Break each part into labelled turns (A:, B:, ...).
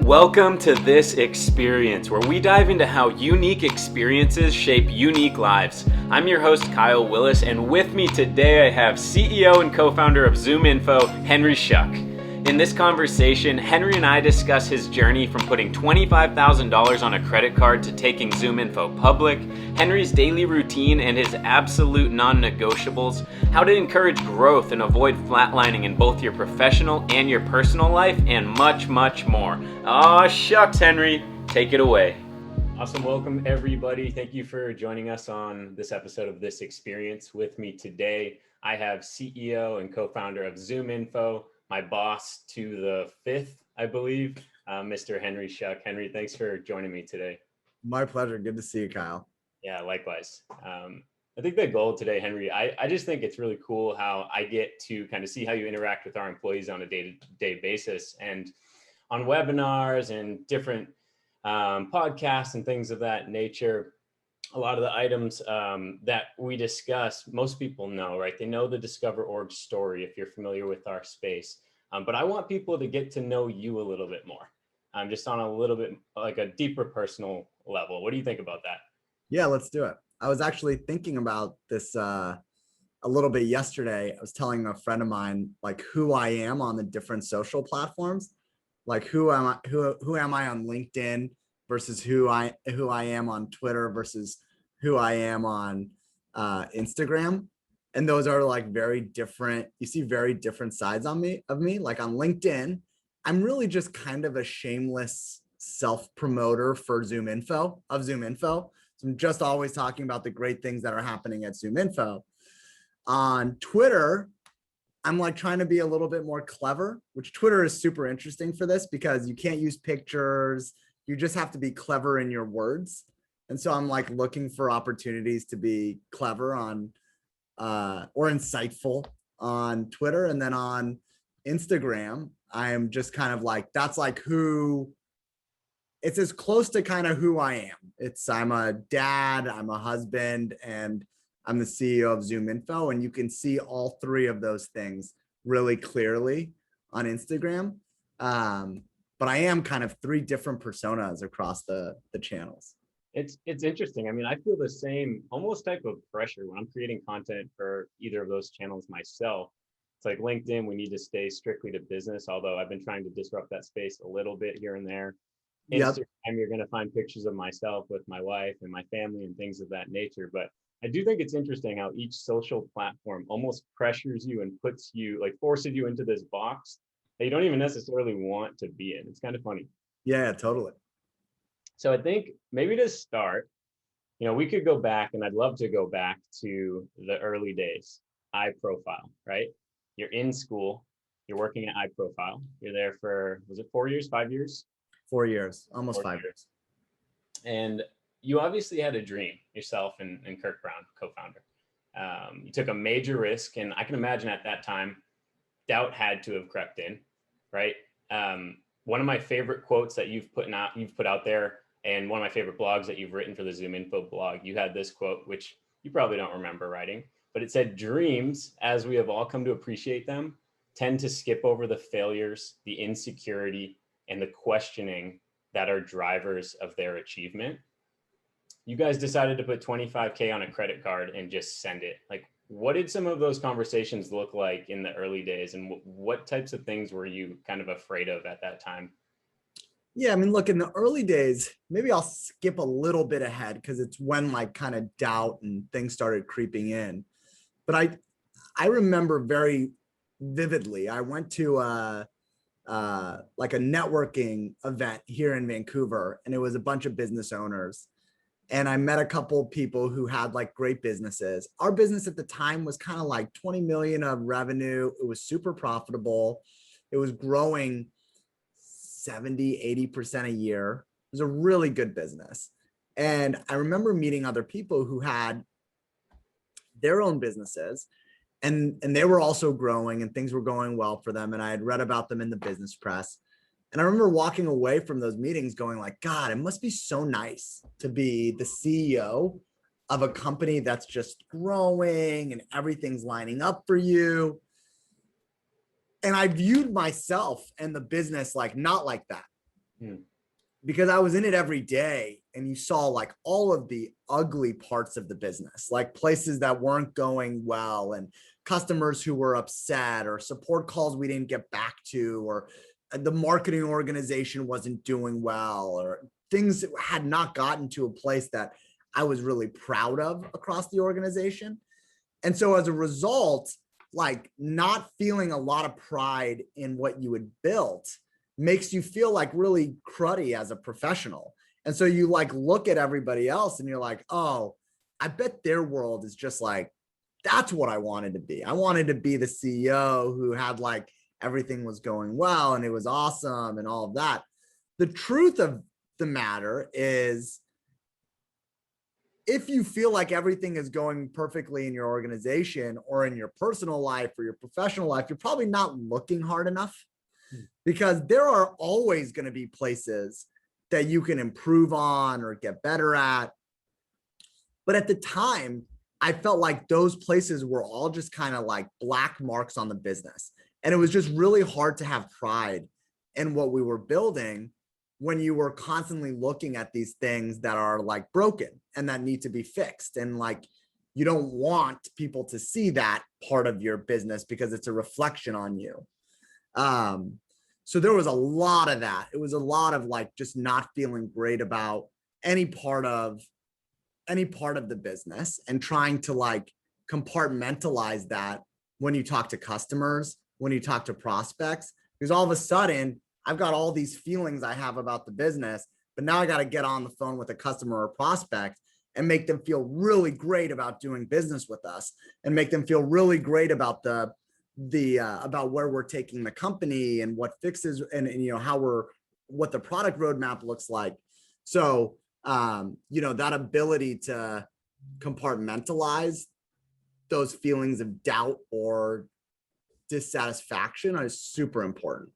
A: Welcome to This Experience, where we dive into how unique experiences shape unique lives. I'm your host, Kyle Willis, and with me today I have CEO and co-founder of ZoomInfo, Henry Schuck. In this conversation, Henry and I discuss his journey from putting $25,000 on a credit card to taking ZoomInfo public, Henry's daily routine and his absolute non-negotiables, how to encourage growth and avoid flatlining in both your professional and your personal life, and much, much more. Aw, shucks, Henry. Take it away. Awesome. Welcome, everybody. Thank you for joining us on this episode of This Experience. With me today, I have CEO and co-founder of ZoomInfo, my boss to the fifth, I believe, Mr. Henry Schuck. Henry, thanks for joining me today.
B: My pleasure. Good to see you, Kyle.
A: Yeah, likewise. I think the goal today, Henry, I just think it's really cool how I get to kind of see how you interact with our employees on a day-to-day basis, and on webinars and different podcasts and things of that nature. A lot of the items that we discuss, most people know, right? They know the Discover Org story if you're familiar with our space. But I want people to get to know you a little bit more, just on a little bit like a deeper personal level. What do you think about that?
B: Yeah, let's do it. I was actually thinking about this a little bit yesterday. I was telling a friend of mine like who I am on the different social platforms, like who am I on LinkedIn versus who I am on Twitter versus who I am on Instagram. And those are like very different. You see very different sides of me. Like on LinkedIn, I'm really just kind of a shameless self-promoter for ZoomInfo. So I'm just always talking about the great things that are happening at ZoomInfo. On Twitter, I'm like trying to be a little bit more clever, which Twitter is super interesting for this because you can't use pictures. You just have to be clever in your words. And so I'm like looking for opportunities to be clever on or insightful on Twitter. And then on Instagram, I am just kind of like, that's like it's as close to kind of who I am. I'm a dad, I'm a husband, and I'm the CEO of ZoomInfo. And you can see all three of those things really clearly on Instagram. But I am kind of three different personas across the channels.
A: It's interesting. I mean, I feel the same almost type of pressure when I'm creating content for either of those channels myself. It's like LinkedIn, we need to stay strictly to business, although I've been trying to disrupt that space a little bit here and there. Instagram, you're going to find pictures of myself with my wife and my family and things of that nature. But I do think it's interesting how each social platform almost pressures you and puts you, like forces you into this box that you don't even necessarily want to be in. It's kind of funny.
B: Yeah, totally.
A: So I think maybe to start, we could go back, and I'd love to go back to the early days. iProfile, right? You're in school, you're working at iProfile. You're there for, was it 4 years, 5 years?
B: 4 years, almost 5 years.
A: And you obviously had a dream, yourself and Kirk Brown, co-founder. You took a major risk, and I can imagine at that time, doubt had to have crept in, right? One of my favorite quotes that you've put out there, and one of my favorite blogs that you've written for the ZoomInfo blog, you had this quote, which you probably don't remember writing, but it said, "Dreams, as we have all come to appreciate them, tend to skip over the failures, the insecurity, and the questioning that are drivers of their achievement." You guys decided to put $25K on a credit card and just send it. Like, what did some of those conversations look like in the early days, and what types of things were you kind of afraid of at that time?
B: Yeah, I mean, look, in the early days, maybe I'll skip a little bit ahead because it's when like kind of doubt and things started creeping in. But I remember very vividly, I went to like a networking event here in Vancouver, and it was a bunch of business owners. And I met a couple of people who had like great businesses. Our business at the time was kind of like 20 million of revenue. It was super profitable. It was growing 70, 80% a year. It was a really good business. And I remember meeting other people who had their own businesses, and they were also growing and things were going well for them. And I had read about them in the business press. And I remember walking away from those meetings going like, God, it must be so nice to be the CEO of a company that's just growing and everything's lining up for you. And I viewed myself and the business like not like that.
A: Hmm.
B: because I was in it every day, and you saw like all of the ugly parts of the business, like places that weren't going well and customers who were upset or support calls we didn't get back to, or the marketing organization wasn't doing well, or things had not gotten to a place that I was really proud of across the organization. And so as a result, like not feeling a lot of pride in what you had built makes you feel like really cruddy as a professional. And so you like look at everybody else and you're like, oh, I bet their world is just like, that's what I wanted to be. I wanted to be the CEO who had like everything was going well and it was awesome and all of that. The truth of the matter is, if you feel like everything is going perfectly in your organization or in your personal life or your professional life, you're probably not looking hard enough, because there are always going to be places that you can improve on or get better at. But at the time, I felt like those places were all just kind of like black marks on the business. And it was just really hard to have pride in what we were building when you were constantly looking at these things that are like broken and that need to be fixed. And like, you don't want people to see that part of your business because it's a reflection on you. So there was a lot of that. It was a lot of like just not feeling great about any part of the business, and trying to like compartmentalize that when you talk to customers, when you talk to prospects, because all of a sudden I've got all these feelings I have about the business, but now I got to get on the phone with a customer or prospect and make them feel really great about doing business with us, and make them feel really great about about where we're taking the company and what fixes and you know how what the product roadmap looks like. So you know, that ability to compartmentalize those feelings of doubt or dissatisfaction is super important.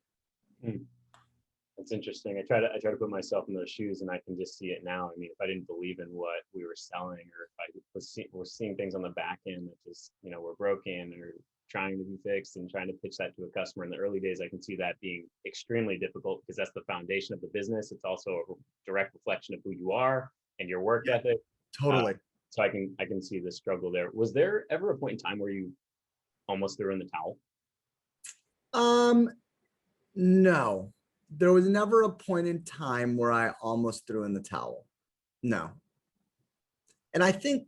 C: That's interesting. I try to put myself in those shoes, and I can just see it now. I mean, if I didn't believe in what we were selling, or if I was seeing things on the back end that just, you know, were broken or trying to be fixed, and trying to pitch that to a customer in the early days, I can see that being extremely difficult, because that's the foundation of the business. It's also a direct reflection of who you are and your work ethic.
B: Totally.
C: So I can see the struggle there. Was there ever a point in time where you almost threw in the towel?
B: No, there was never a point in time where I almost threw in the towel. No. And I think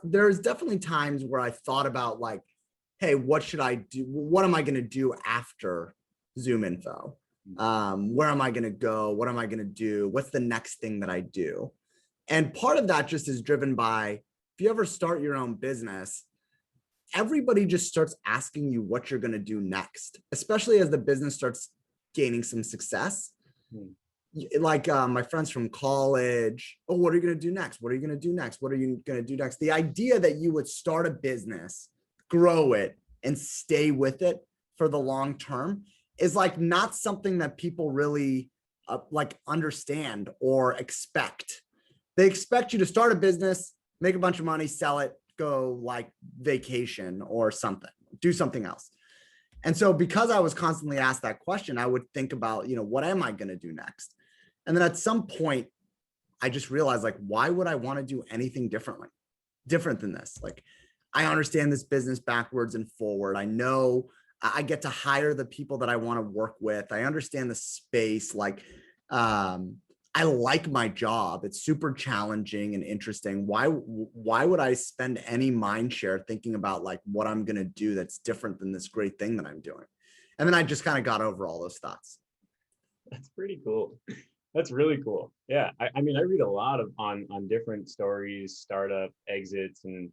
B: there's definitely times where I thought about like, hey, what should I do? What am I going to do after ZoomInfo? Where am I going to go? What am I going to do? What's the next thing that I do? And part of that just is driven by, if you ever start your own business, everybody just starts asking you what you're going to do next, especially as the business starts gaining some success. Like my friends from college, oh, what are you going to do next? What are you going to do next? What are you going to do next? The idea that you would start a business, grow it, and stay with it for the long term is like not something that people really like understand or expect. They expect you to start a business, make a bunch of money, sell it, go like vacation or something, do something else. And so because I was constantly asked that question, I would think about, you know, what am I going to do next? And then at some point, I just realized, like, why would I want to do anything different than this? Like, I understand this business backwards and forward. I know I get to hire the people that I want to work with. I understand the space. Like, I like my job. It's super challenging and interesting. Why would I spend any mind share thinking about like what I'm going to do that's different than this great thing that I'm doing? And then I just kind of got over all those thoughts.
C: That's pretty cool. That's really cool. Yeah. I mean, I read a lot on different stories, startup exits, and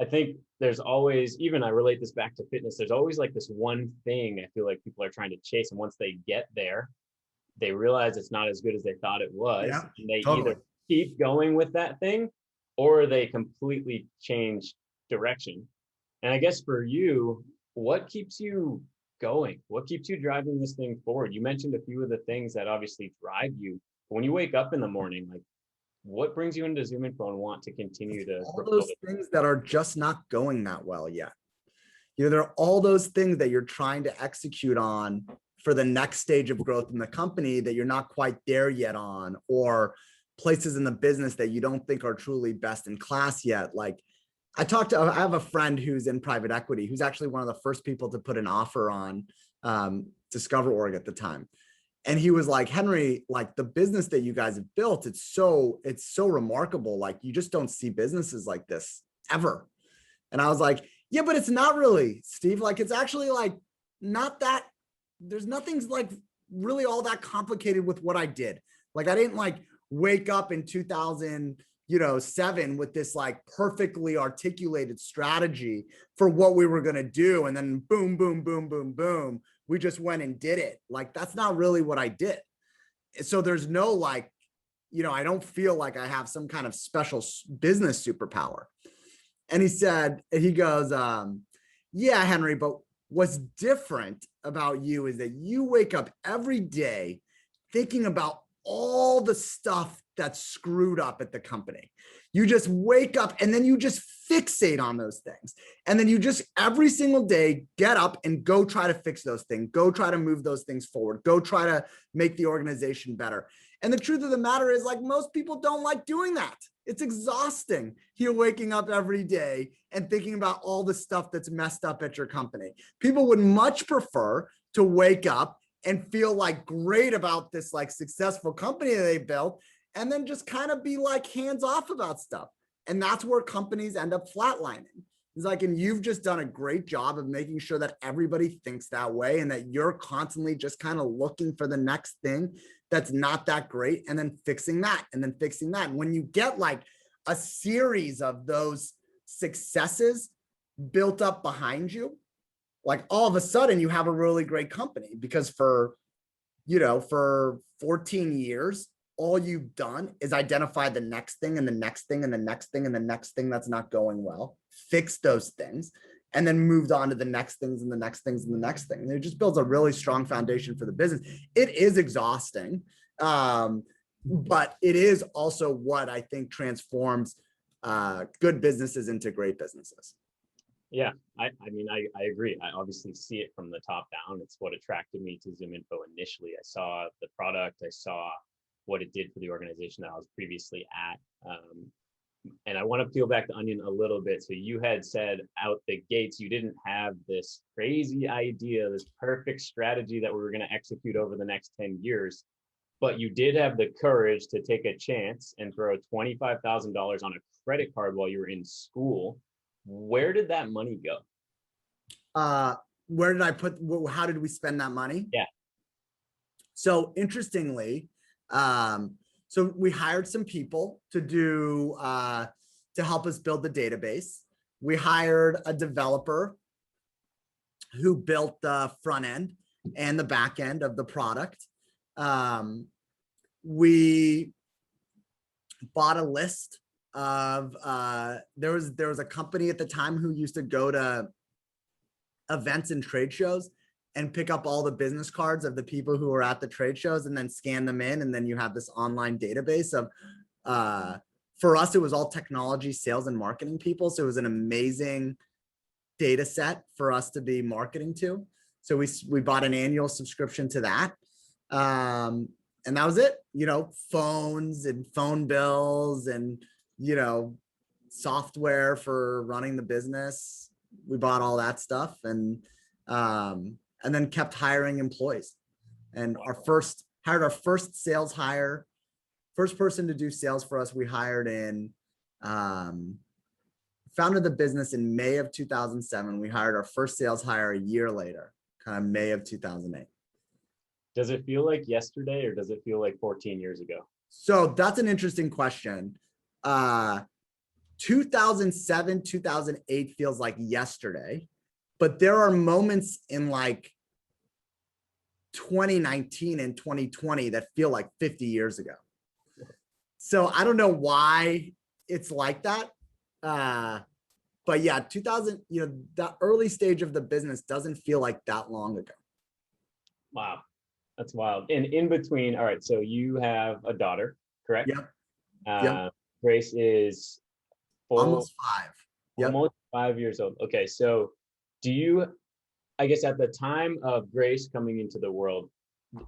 C: I think there's always, even I relate this back to fitness, there's always like this one thing I feel like people are trying to chase. And once they get there, they realize it's not as good as they thought it was.
B: Yeah,
C: and they
B: totally.
C: either keep going with that thing, or they completely change direction. And I guess for you, what keeps you going? What keeps you driving this thing forward? You mentioned a few of the things that obviously drive you. But when you wake up in the morning, like, what brings you into ZoomInfo and want to continue to
B: all those things that are just not going that well yet? You know, there are all those things that you're trying to execute on for the next stage of growth in the company that you're not quite there yet on, or places in the business that you don't think are truly best in class yet. Like I have a friend who's in private equity, who's actually one of the first people to put an offer on Discover.org at the time. And he was like, Henry, like the business that you guys have built, it's so remarkable. Like you just don't see businesses like this ever. And I was like, yeah, but it's not really, Steve. Like it's actually like not that, there's nothing's like really all that complicated with what I did. Like I didn't like wake up in 2007 with this like perfectly articulated strategy for what we were going to do. And then boom, boom, boom, boom, boom. We just went and did it. Like, that's not really what I did. So there's no like, I don't feel like I have some kind of special business superpower. And he goes, yeah, Henry, but what's different about you is that you wake up every day thinking about all the stuff that's screwed up at the company. You just wake up and then you just fixate on those things. And then you just every single day get up and go try to fix those things, go try to move those things forward, go try to make the organization better. And the truth of the matter is, like, most people don't like doing that. It's exhausting. You're waking up every day and thinking about all the stuff that's messed up at your company. People would much prefer to wake up and feel like great about this like successful company that they built, and then just kind of be like hands off about stuff. And that's where companies end up flatlining. It's like, and you've just done a great job of making sure that everybody thinks that way, and that you're constantly just kind of looking for the next thing that's not that great, and then fixing that, and then fixing that. And when you get like a series of those successes built up behind you, like all of a sudden you have a really great company, because for 14 years, all you've done is identify the next thing and the next thing and the next thing and the next thing that's not going well, fix those things, and then moved on to the next things and the next things and the next thing. And it just builds a really strong foundation for the business. It is exhausting, but it is also what I think transforms good businesses into great businesses.
C: Yeah, I mean, I agree. I obviously see it from the top down. It's what attracted me to ZoomInfo initially. I saw the product, I saw what it did for the organization that I was previously at. And I want to peel back the onion a little bit. So you had said out the gates, you didn't have this crazy idea, this perfect strategy that we were going to execute over the next 10 years, but you did have the courage to take a chance and throw $25,000 on a credit card while you were in school. Where did that money go?
B: Where did I put, how did we spend that money?
C: Yeah.
B: So interestingly, so we hired some people to do, to help us build the database. We hired a developer who built the front end and the back end of the product. We bought a list of, there was a company at the time who used to go to events and trade shows and pick up all the business cards of the people who were at the trade shows and then scan them in. And then you have this online database of, for us, it was all technology, sales, and marketing people. So it was an amazing data set for us to be marketing to. So we bought an annual subscription to that. And that was it, phones and phone bills and, software for running the business. We bought all that stuff and then kept hiring employees. And hired our first sales hire, first person to do sales for us. We hired founded the business in May of 2007. We hired our first sales hire a year later, kind of May of 2008.
C: Does it feel like yesterday or does it feel like 14 years ago?
B: So that's an interesting question. 2007, 2008 feels like yesterday, but there are moments in like 2019 and 2020 that feel like 50 years ago. So I don't know why it's like that. But yeah, 2000, the early stage of the business doesn't feel like that long ago.
C: Wow. That's wild. And in between, all right, so you have a daughter, correct?
B: Yep.
C: Yep. Grace is
B: almost 5.
C: Yep. Almost 5 years old. Okay, so do you I guess at the time of Grace coming into the world,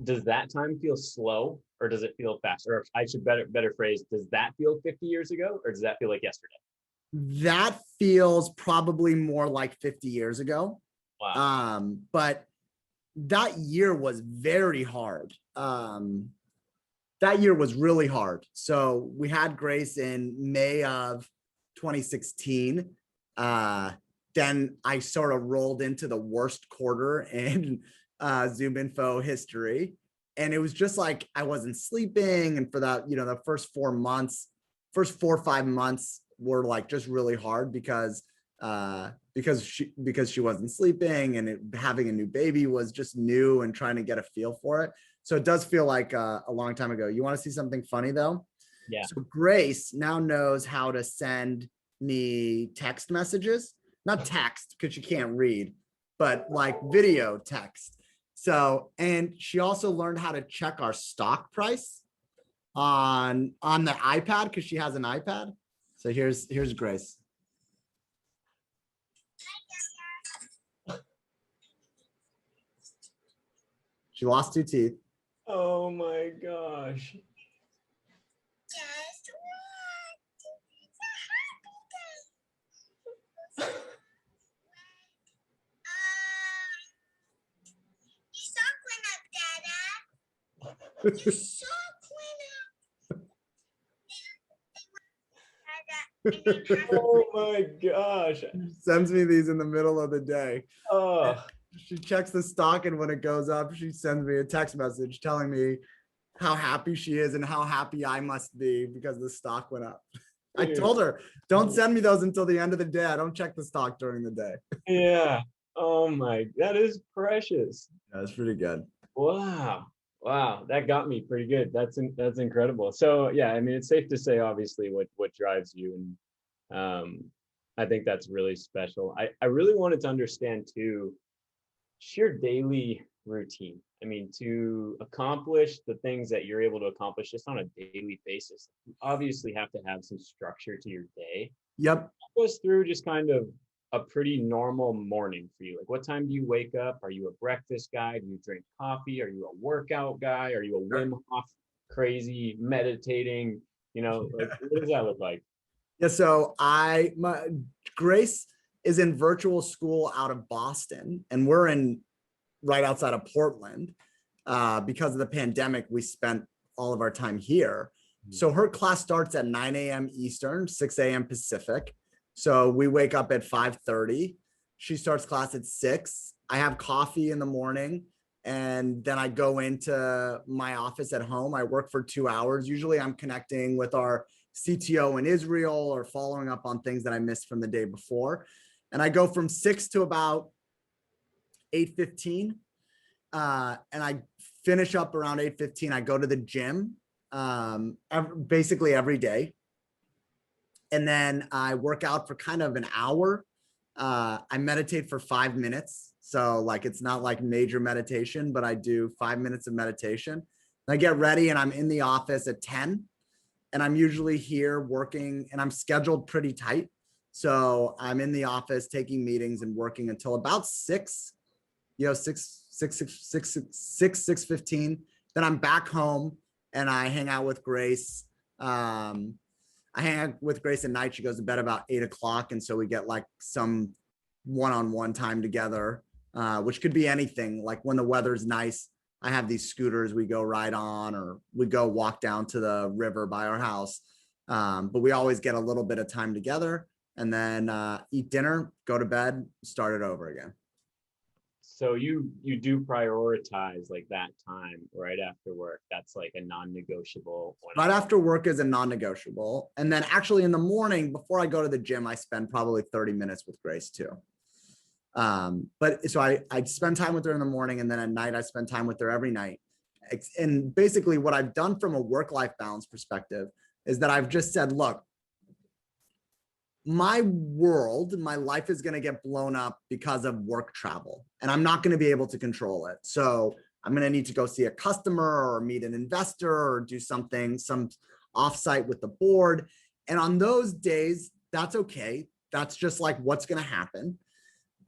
C: does that time feel slow or does it feel fast? Or I should better phrase, does that feel 50 years ago or does that feel like yesterday?
B: That feels probably more like 50 years ago.
C: Wow.
B: But that year was very hard. That year was really hard. So we had Grace in May of 2016. Then I sort of rolled into the worst quarter in ZoomInfo history. And it was just like I wasn't sleeping. And for that, the first 4 months, first 4 or 5 months were like just really hard because she wasn't sleeping, and having a new baby was just new and trying to get a feel for it. So it does feel like a long time ago. You want to see something funny though?
C: Yeah.
B: So Grace now knows how to send me text messages, not text because she can't read, but like video text. So, and she also learned how to check our stock price on the iPad because she has an iPad. So here's Grace. She lost 2 teeth.
C: Oh my gosh.
D: Just want to be so happy. You saw Quinn up, Dada. You saw Quinn up.
C: Oh my gosh.
B: She sends me these in the middle of the day.
C: Oh.
B: She checks the stock, and when it goes up, she sends me a text message telling me how happy she is and how happy I must be because the stock went up. I told her, don't send me those until the end of the day. I don't check the stock during the day.
C: Yeah. Oh my, that is precious.
B: That's pretty good.
C: Wow. Wow. That got me pretty good. That's incredible. So yeah, I mean, it's safe to say obviously what drives you. And I think that's really special. I really wanted to understand too, your daily routine. I mean, to accomplish the things that you're able to accomplish just on a daily basis, you obviously have to have some structure to your day.
B: Yep.
C: Walk us through just kind of a pretty normal morning for you. Like, what time do you wake up? Are you a breakfast guy? Do you drink coffee? Are you a workout guy? Are you a Wim Hof crazy meditating? Like, what does that look like?
B: Yeah. So Grace is in virtual school out of Boston, and we're right outside of Portland. Because of the pandemic, we spent all of our time here. So her class starts at 9 a.m. Eastern, 6 a.m. Pacific. So we wake up at 5:30. She starts class at 6. I have coffee in the morning, and then I go into my office at home. I work for 2 hours. Usually I'm connecting with our CTO in Israel or following up on things that I missed from the day before. And I go from 6 to about 8:15. And I finish up around 8:15. I go to the gym basically every day. And then I work out for kind of an hour. I meditate for 5 minutes. So like, it's not like major meditation, but I do 5 minutes of meditation. I get ready and I'm in the office at 10. And I'm usually here working, and I'm scheduled pretty tight. So I'm in the office taking meetings and working until about 6, 6:15. Then I'm back home and I hang out with Grace. I hang out with Grace at night. She goes to bed about 8 o'clock. And so we get like some one-on-one time together, which could be anything. Like when the weather's nice, I have these scooters we go ride on, or we go walk down to the river by our house. But we always get a little bit of time together, and then eat dinner, go to bed, start it over again.
C: So you do prioritize like that time right after work. That's like a non-negotiable.
B: Right after work is a non-negotiable. And then actually in the morning, before I go to the gym, I spend probably 30 minutes with Grace too. But so I spend time with her in the morning, and then at night I spend time with her every night. And basically what I've done from a work-life balance perspective is that I've just said, look, my life is going to get blown up because of work travel, and I'm not going to be able to control it. So I'm going to need to go see a customer or meet an investor or do some offsite with the board. And on those days, that's okay. That's just like what's going to happen.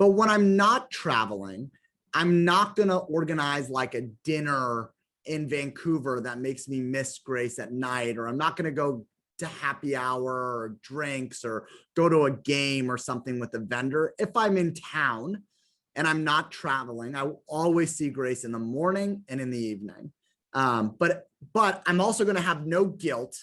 B: But when I'm not traveling, I'm not going to organize like a dinner in Vancouver that makes me miss Grace at night, or I'm not going to go to happy hour or drinks or go to a game or something with a vendor. If I'm in town and I'm not traveling, I will always see Grace in the morning and in the evening. But I'm also going to have no guilt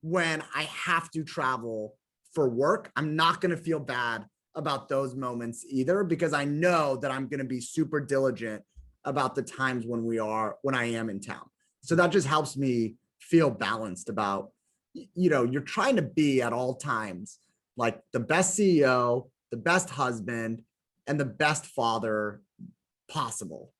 B: when I have to travel for work. I'm not going to feel bad about those moments either, because I know that I'm going to be super diligent about the times when I am in town. So that just helps me feel balanced about, you're trying to be at all times like the best CEO, the best husband, and the best father possible.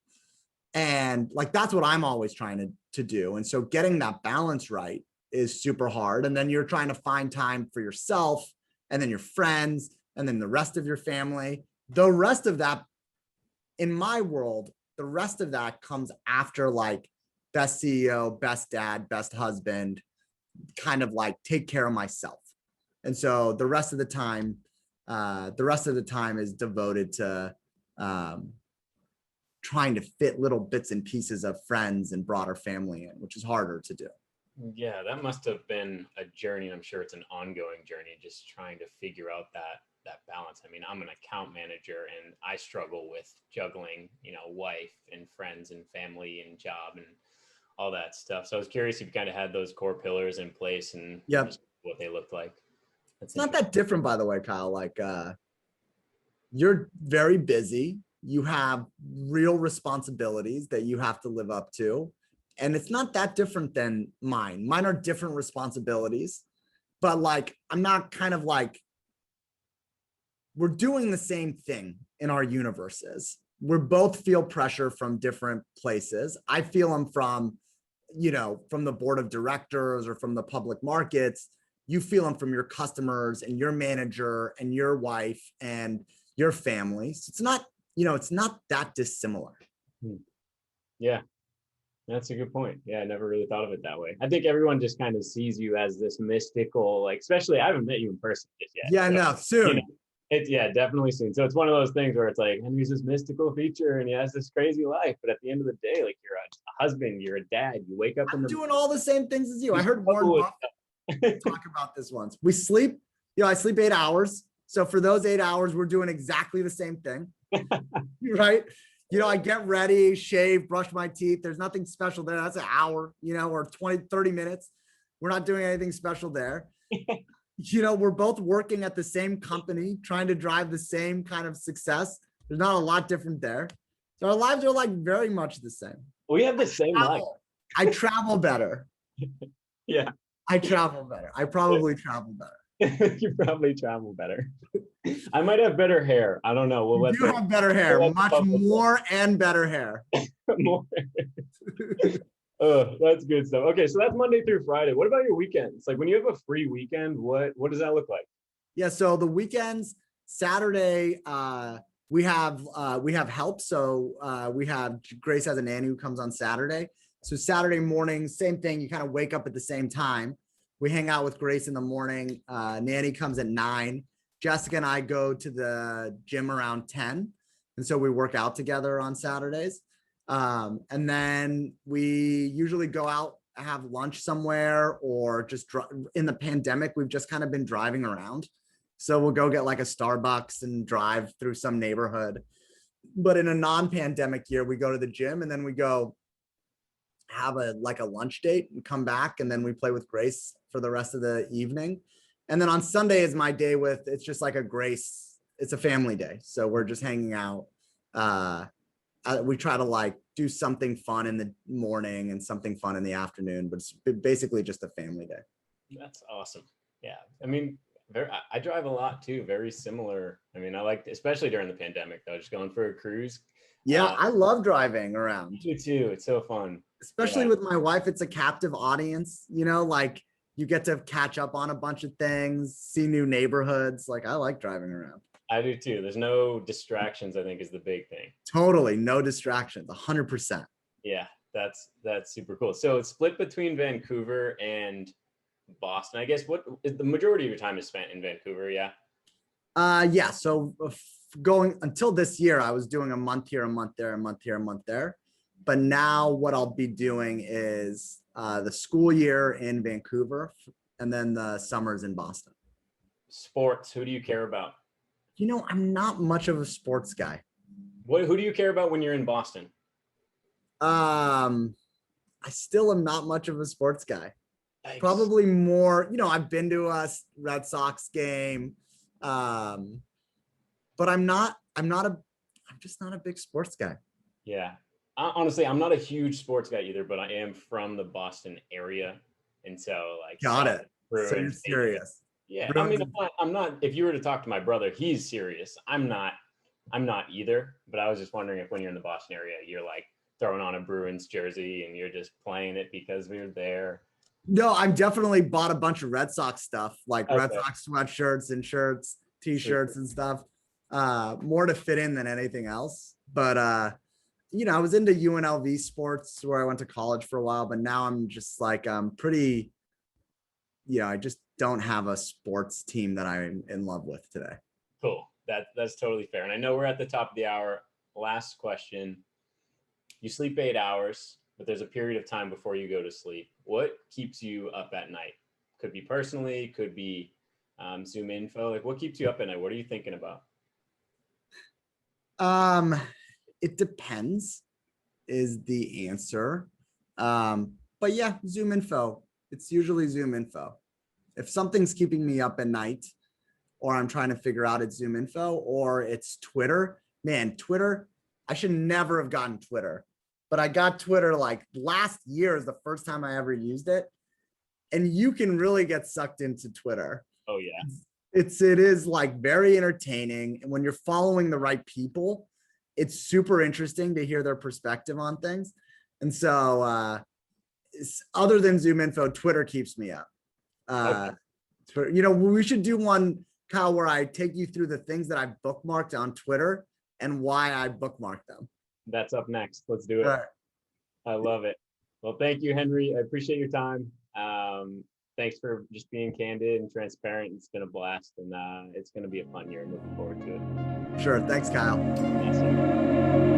B: And like, that's what I'm always trying to do. And so getting that balance right is super hard. And then you're trying to find time for yourself, and then your friends, and then the rest of your family. The rest of that, in my world, the rest of that comes after like best CEO, best dad, best husband, kind of like take care of myself. And so the rest of the time is devoted to trying to fit little bits and pieces of friends and broader family in, which is harder to do.
C: Yeah, that must have been a journey. I'm sure it's an ongoing journey, just trying to figure out that balance. I mean, I'm an account manager and I struggle with juggling, wife and friends and family and job and all that stuff. So I was curious if you kind of had those core pillars in place and just what they looked like.
B: It's not that different, by the way, Kyle. Like, you're very busy. You have real responsibilities that you have to live up to. And it's not that different than mine. Mine are different responsibilities, but like, I'm not kind of like, we're doing the same thing in our universes. We both feel pressure from different places. I feel them from, from the board of directors or from the public markets. You feel them from your customers and your manager and your wife and your family. So it's not, it's not that dissimilar.
C: Yeah, that's a good point. Yeah, I never really thought of it that way. I think everyone just kind of sees you as this mystical, like, especially I haven't met you in person just yet.
B: Yeah, so, no, soon.
C: It's definitely soon. So it's one of those things where it's like Henry's this mystical feature and he has this crazy life, but at the end of the day, like, you're a husband, you're a dad, you wake up
B: I'm doing all the same things as you. I heard Warren Buffett talk about this once. We sleep, I sleep 8 hours. So for those 8 hours, we're doing exactly the same thing, right? I get ready, shave, brush my teeth. There's nothing special there. That's an hour, or 20, 30 minutes. We're not doing anything special there. We're both working at the same company, trying to drive the same kind of success. There's not a lot different there. So our lives are like very much the same.
C: We have the same life.
B: I travel better.
C: Yeah.
B: I travel better. I probably travel better.
C: You probably travel better. I might have better hair. I don't know.
B: You have better hair, much more and better hair.
C: More. Oh, that's good stuff. Okay, so that's Monday through Friday. What about your weekends? Like when you have a free weekend, what does that look like?
B: Yeah, so the weekends, Saturday, we have help. So we have Grace has a nanny who comes on Saturday. So Saturday morning, same thing. You kind of wake up at the same time. We hang out with Grace in the morning. Nanny comes at 9. Jessica and I go to the gym around 10. And so we work out together on Saturdays. And then we usually go out, have lunch somewhere, or just in the pandemic, we've just kind of been driving around. So we'll go get like a Starbucks and drive through some neighborhood. But in a non-pandemic year, we go to the gym and then we go have a lunch date and come back, and then we play with Grace for the rest of the evening. And then on Sunday is my day it's just like it's a family day. So we're just hanging out. We try to do something fun in the morning and something fun in the afternoon, but it's basically just a family day.
C: That's awesome. Yeah. I mean, I drive a lot too, very similar. I mean, I like, especially during the pandemic though, just going for a cruise.
B: Yeah, I love driving around.
C: Me too. It's so fun.
B: Especially with my wife, it's a captive audience, you get to catch up on a bunch of things, see new neighborhoods. Like, I like driving around.
C: I do too. There's no distractions, I think, is the big thing.
B: Totally. No distractions. 100%.
C: Yeah, that's super cool. So it's split between Vancouver and Boston. I guess what is the majority of your time is spent in Vancouver? Yeah.
B: Yeah. So going until this year, I was doing a month here, a month there, a month here, a month there. But now what I'll be doing is the school year in Vancouver and then the summers in Boston.
A: Sports, who do you care about?
B: You know, I'm not much of a sports guy.
A: Who do you care about when you're in Boston?
B: I still am not much of a sports guy.
A: Yikes.
B: Probably more, I've been to a Red Sox game. But I'm just not a big sports guy.
A: Yeah. Honestly, I'm not a huge sports guy either, but I am from the Boston area. And so like,
B: Got it.
A: Bruins,
B: So you're serious.
A: Yeah.
B: Bruins.
A: I mean, I'm not, if you were to talk to my brother, he's serious. I'm not either, but I was just wondering if when you're in the Boston area, you're like throwing on a Bruins jersey and you're just playing it because we were there.
B: No, I've definitely bought a bunch of Red Sox stuff, like
A: Okay.
B: Red Sox sweatshirts and shirts, t-shirts and stuff. More to fit in than anything else. But I was into UNLV sports where I went to college for a while, but now I'm just like pretty, I just don't have a sports team that I'm in love with today.
A: Cool. That's totally fair. And I know we're at the top of the hour. Last question. You sleep 8 hours, but there's a period of time before you go to sleep. What keeps you up at night? Could be personally, could be ZoomInfo. Like, what keeps you up at night? What are you thinking about?
B: It depends is the answer. But yeah, ZoomInfo. It's usually ZoomInfo. If something's keeping me up at night, or I'm trying to figure out it's ZoomInfo, or it's Twitter. Man, Twitter, I should never have gotten Twitter, but I got Twitter like last year is the first time I ever used it. And you can really get sucked into Twitter.
A: Oh yeah.
B: It is like very entertaining. And when you're following the right people, it's super interesting to hear their perspective on things. And so other than ZoomInfo, Twitter keeps me up.
A: Okay.
B: We should do one, Kyle, where I take you through the things that I've bookmarked on Twitter and why I bookmarked them.
A: That's up next. Let's do it.
B: Right.
A: I love it. Well, thank you, Henry. I appreciate your time. Thanks for just being candid and transparent. It's been a blast, and it's going to be a fun year. I'm looking forward to it.
B: Sure. Thanks, Kyle.
A: Awesome.